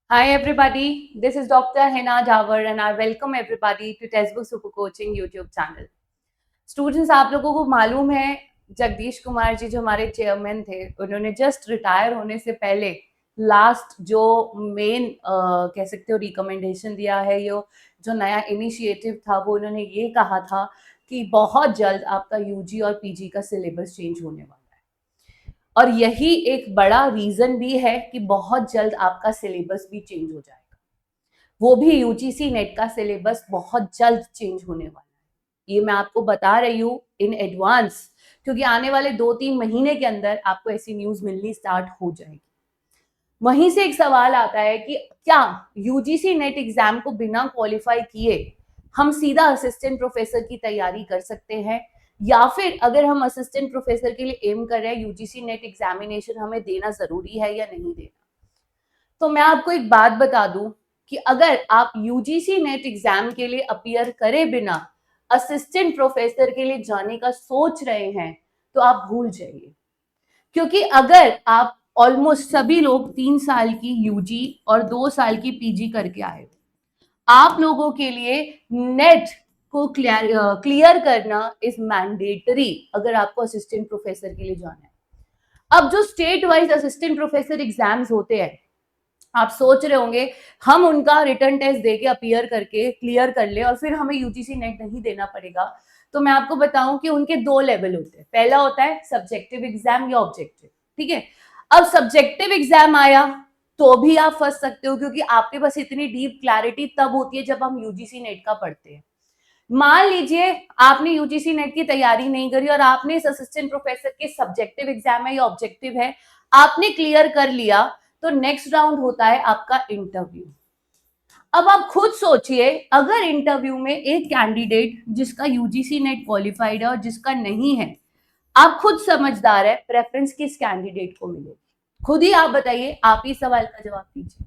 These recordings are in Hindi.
Hi everybody, this is Dr. Hina Jawar and I welcome everybody to Textbook Super Coaching YouTube channel. Students, आप लोगों को मालूम है जगदीश कुमार जी जो हमारे चेयरमैन थे, उन्होंने जस्ट रिटायर होने से पहले लास्ट जो मेन कह सकते हो रिकमेंडेशन दिया है, ये जो नया इनिशिएटिव था वो उन्होंने ये कहा था कि बहुत जल्द आपका यूजी और पीजी का सिलेबस चेंज होने वाला है और यही एक बड़ा रीजन भी है कि बहुत जल्द आपका सिलेबस भी चेंज हो जाएगा। वो भी यूजीसी नेट का सिलेबस बहुत जल्द चेंज होने वाला है। ये मैं आपको बता रही हूँ इन एडवांस, क्योंकि आने वाले 2-3 महीने के अंदर आपको ऐसी न्यूज मिलनी स्टार्ट हो जाएगी। वहीं से एक सवाल आता है कि क्या यूजीसी नेट एग्जाम को बिना क्वालिफाई किए हम सीधा असिस्टेंट प्रोफेसर की तैयारी कर सकते हैं, या फिर अगर हम असिस्टेंट प्रोफेसर के लिए एम कर रहे हैं यूजीसी नेट एग्जामिनेशन हमें देना जरूरी है या नहीं देना। तो मैं आपको एक बात बता दूं कि अगर आप यूजीसी नेट एग्जाम के लिए अपीयर करे बिना असिस्टेंट प्रोफेसर के लिए जाने का सोच रहे हैं तो आप भूल जाइए, क्योंकि अगर आप ऑलमोस्ट सभी लोग 3 साल की यूजी और 2 साल की पीजी करके आए, आप लोगों के लिए नेट को क्लियर करना इज मैंडेटरी अगर आपको असिस्टेंट प्रोफेसर के लिए जाना है। अब जो state wise assistant professor exams होते हैं, आप सोच रहे होंगे हम उनका रिटर्न टेस्ट देके अपीयर करके क्लियर कर ले और फिर हमें यूजीसी नेट नहीं देना पड़ेगा। तो मैं आपको बताऊं कि उनके 2 लेवल होते हैं। पहला होता है सब्जेक्टिव एग्जाम या ऑब्जेक्टिव, ठीक है। अब सब्जेक्टिव एग्जाम आया तो भी आप फंस सकते हो, क्योंकि आपके पास इतनी डीप क्लैरिटी तब होती है जब हम यूजीसी नेट का पढ़ते हैं। मान लीजिए आपने यूजीसी नेट की तैयारी नहीं करी और आपने इस असिस्टेंट प्रोफेसर के सब्जेक्टिव एग्जाम है या ऑब्जेक्टिव है, आपने क्लियर कर लिया, तो नेक्स्ट राउंड होता है आपका इंटरव्यू। अब आप खुद सोचिए, अगर इंटरव्यू में एक कैंडिडेट जिसका यूजीसी नेट क्वालिफाइड है और जिसका नहीं है, आप खुद समझदार है, प्रेफरेंस किस कैंडिडेट को मिलेगी? खुद ही आप बताइए, आप ही सवाल का जवाब दीजिए।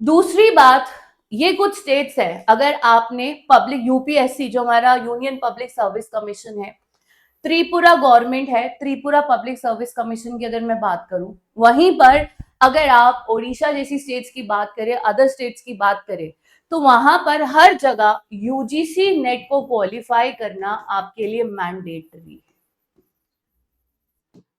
दूसरी बात, ये कुछ स्टेट्स है, अगर आपने पब्लिक यूपीएससी जो हमारा यूनियन पब्लिक सर्विस कमीशन है, त्रिपुरा गवर्नमेंट है, त्रिपुरा पब्लिक सर्विस कमीशन की अगर मैं बात करूं, वहीं पर अगर आप ओडिशा जैसी स्टेट्स की बात करें, अदर स्टेट्स की बात करें, तो वहां पर हर जगह यूजीसी नेट को क्वालिफाई करना आपके लिए मैंडेटरी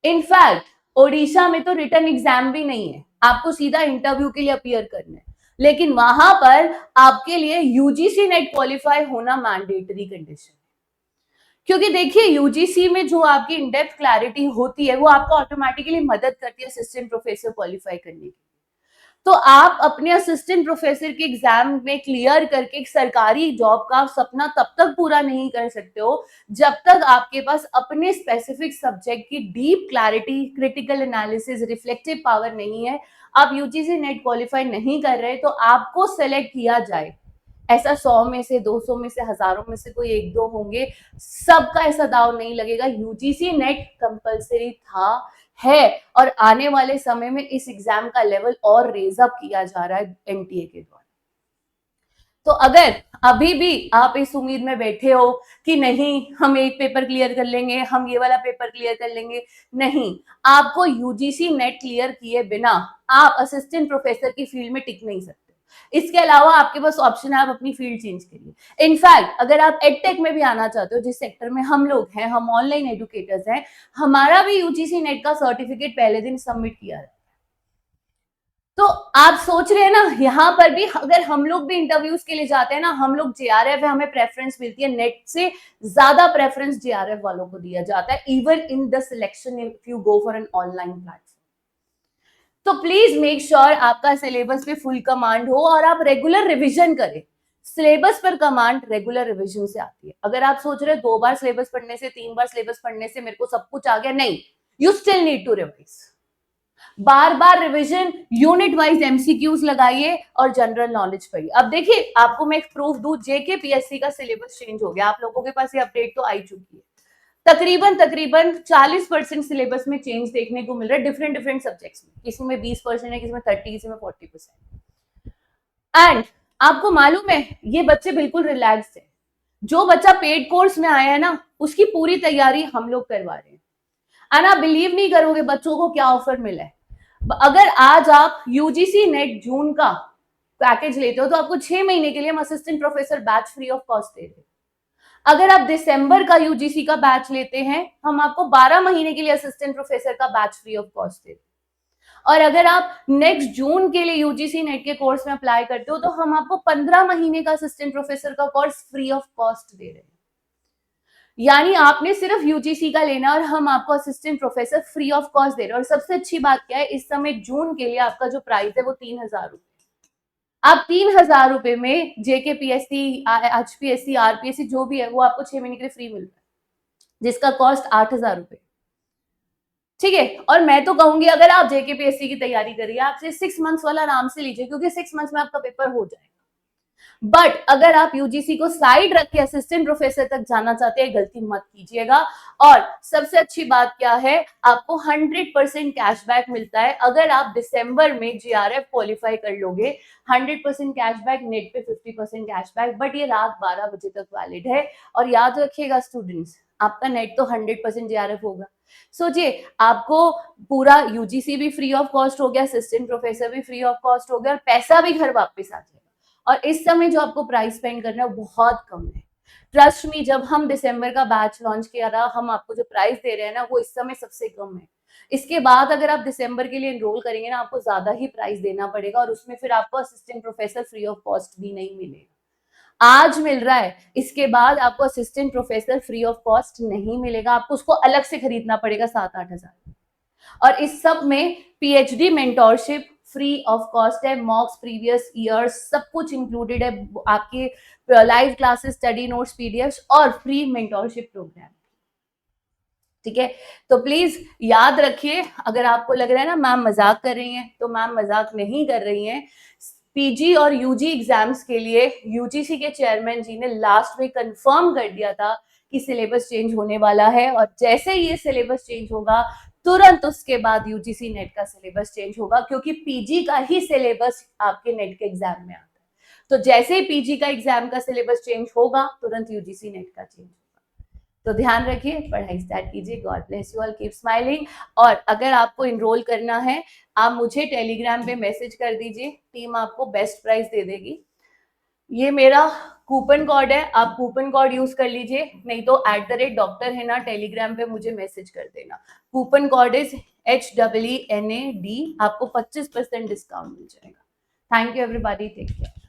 है। इनफैक्ट ओडिशा में तो रिटर्न एग्जाम भी नहीं है, आपको सीधा इंटरव्यू के लिए अपीयर करना है, लेकिन वहां पर आपके लिए यूजीसी नेट क्वालिफाई होना मैंडेटरी कंडीशन। क्योंकि देखिए यूजीसी में जो आपकी इनडेप्थ क्लैरिटी होती है वो आपको ऑटोमेटिकली मदद करती है असिस्टेंट प्रोफेसर क्वालिफाई करने की। तो आप अपने असिस्टेंट प्रोफेसर के एग्जाम में क्लियर करके एक सरकारी जॉब का सपना तब तक पूरा नहीं कर सकते हो जब तक आपके पास अपने स्पेसिफिक सब्जेक्ट की deep clarity, critical analysis, reflective power नहीं है। आप यूजीसी नेट क्वालिफाई नहीं कर रहे तो आपको सेलेक्ट किया जाए, ऐसा 100 में से, 200 में से, हजारों में से कोई 1-2 होंगे, सबका ऐसा दाव नहीं लगेगा। यूजीसी नेट कंपलसरी था, है, और आने वाले समय में इस एग्जाम का लेवल और रेज अप किया जा रहा है एनटीए के द्वारा। तो अगर अभी भी आप इस उम्मीद में बैठे हो कि नहीं हम एक पेपर क्लियर कर लेंगे, हम ये वाला पेपर क्लियर कर लेंगे, नहीं, आपको यूजीसी नेट क्लियर किए बिना आप असिस्टेंट प्रोफेसर की फील्ड में टिक नहीं सकते। इसके अलावा आपके पास ऑप्शन है, आप अपनी फील्ड चेंज करिए। इनफैक्ट अगर आप एडटेक में भी आना चाहते हो, जिस सेक्टर में हम लोग हैं, हम ऑनलाइन एजुकेटर्स हैं, हमारा भी यूजीसी नेट का सर्टिफिकेट पहले दिन सबमिट किया है। तो आप सोच रहे हैं ना, यहां पर भी अगर हम लोग भी इंटरव्यूज के लिए जाते हैं ना, हम लोग जेआरएफ है, हमें प्रेफरेंस मिलती है, नेट से ज्यादा प्रेफरेंस जेआरएफ वालों को दिया जाता है, even in the selection if you go for an online platform. तो प्लीज मेक श्योर आपका सिलेबस पे फुल कमांड हो और आप रेगुलर रिविजन करें। सिलेबस पर कमांड रेगुलर रिविजन से आती है। अगर आप सोच रहे 2 बार सिलेबस पढ़ने से, 3 बार सिलेबस पढ़ने से मेरे को सब कुछ आ गया, नहीं, you still need to revise. बार बार रिवीजन, यूनिट वाइज एमसीक्यूज लगाइए और जनरल नॉलेज पढ़िए। अब देखिए, आपको मैं एक प्रूफ दूं, जेके पीएससी का सिलेबस चेंज हो गया, आप लोगों के पास ये अपडेट तो आई चुकी है। तकरीबन 40% सिलेबस में चेंज देखने को मिल रहा है डिफरेंट डिफरेंट सब्जेक्ट्स में, किसी में 20% है, किसी में 30, किसी में 40%। एंड आपको मालूम है ये बच्चे बिल्कुल रिलैक्स है। जो बच्चा पेड कोर्स में आया है ना, उसकी पूरी तैयारी हम लोग करवा रहे हैं। एंड आप बिलीव नहीं करोगे बच्चों को क्या ऑफर मिला है। अगर आज आप यूजीसी नेट जून का पैकेज लेते हो तो आपको 6 महीने के लिए हम assistant professor batch free of cost दे रहे हैं। अगर आप दिसंबर का यूजीसी का बैच लेते हैं, हम आपको 12 महीने के लिए असिस्टेंट प्रोफेसर का बैच फ्री ऑफ कॉस्ट दे रहे हैं। और अगर आप नेक्स्ट जून के लिए यूजीसी नेट के कोर्स में अप्लाई करते हो तो हम आपको 15 महीने का असिस्टेंट प्रोफेसर का कोर्स फ्री ऑफ कॉस्ट दे रहे हैं। यानी आपने सिर्फ यूजीसी का लेना और हम आपको assistant professor free of cost दे रहे हैं। और सबसे अच्छी बात क्या है, इस समय जून के लिए आपका जो प्राइस है वो 3,000 रुपए। आप 3,000 रुपए में जेकेपीएससी, एचपीएससी, आरपीएससी जो भी है वो आपको 6 महीने के लिए फ्री मिल रहा है, जिसका कॉस्ट 8,000 रुपए। ठीक है। और मैं तो कहूंगी अगर आप जेकेपीएससी की तैयारी करिए, आप 6 मंथ्स वाला आराम से लीजिए, क्योंकि 6 मंथ्स में आपका पेपर हो जाएगा। बट अगर आप यूजीसी को साइड रख के असिस्टेंट प्रोफेसर तक जाना चाहते हैं, गलती मत कीजिएगा। और सबसे अच्छी बात क्या है, आपको 100% कैशबैक मिलता है अगर आप दिसंबर में जीआरएफ क्वालिफाई कर लोगे। 100% कैशबैक, नेट पे 50% कैशबैक, बट ये रात 12 बजे तक वैलिड है। और याद रखिएगा स्टूडेंट्स, आपका नेट तो 100% जीआरएफ होगा। सोचिए, आपको पूरा यूजीसी भी फ्री ऑफ कॉस्ट हो गया, असिस्टेंट प्रोफेसर भी फ्री ऑफ कॉस्ट हो गया, और पैसा भी घर वापस आ जाएगा। और इस समय जो आपको प्राइस स्पेंड करना है बहुत कम है। ट्रस्ट मी, जब हम दिसंबर का बैच लॉन्च किया था, हम आपको जो प्राइस दे रहे हैं ना, वो इस समय सबसे कम है। इसके बाद अगर आप दिसंबर के लिए एनरोल करेंगे ना, आपको ज्यादा ही प्राइस देना पड़ेगा, और उसमें फिर आपको assistant professor free of cost भी नहीं मिलेगा। आज मिल रहा है, इसके बाद आपको assistant professor free of cost नहीं मिलेगा, आपको उसको अलग से खरीदना पड़ेगा 7-8 हजार। और इस सब में PhD mentorship free of cost है, मॉक्स, प्रीवियस ईयर्स, सब कुछ इंक्लूडेड है, आपके live classes, study notes, PDF और फ्री मेंटोरशिप प्रोग्राम। ठीक है। तो प्लीज याद रखिए, अगर आपको लग रहा है ना मैम मजाक कर रही हैं, तो मैम मजाक नहीं कर रही हैं। पीजी और यूजी एग्जाम्स के लिए यूजीसी के चेयरमैन जी ने लास्ट में कंफर्म कर दिया था कि सिलेबस चेंज होने वाला है, और जैसे ही ये सिलेबस चेंज होगा तुरंत उसके बाद यूजीसी नेट का सिलेबस चेंज होगा, क्योंकि पीजी का ही सिलेबस आपके नेट के एग्जाम में आता है। तो जैसे ही पीजी का एग्जाम का सिलेबस चेंज होगा, तुरंत यूजीसी नेट का चेंज होगा। तो ध्यान रखिए, पढ़ाई स्टार्ट कीजिए। God bless you all, keep smiling. और अगर आपको इनरोल करना है, आप मुझे टेलीग्राम पे मैसेज कर दीजिए, टीम आपको बेस्ट प्राइस दे देगी। ये मेरा कूपन कोड है, आप कूपन कोड यूज कर लीजिए, नहीं तो @Dr. Hina टेलीग्राम पे मुझे मैसेज कर देना। कूपन कोड इज HEENAD, आपको 25% डिस्काउंट मिल जाएगा। Thank you everybody, take care.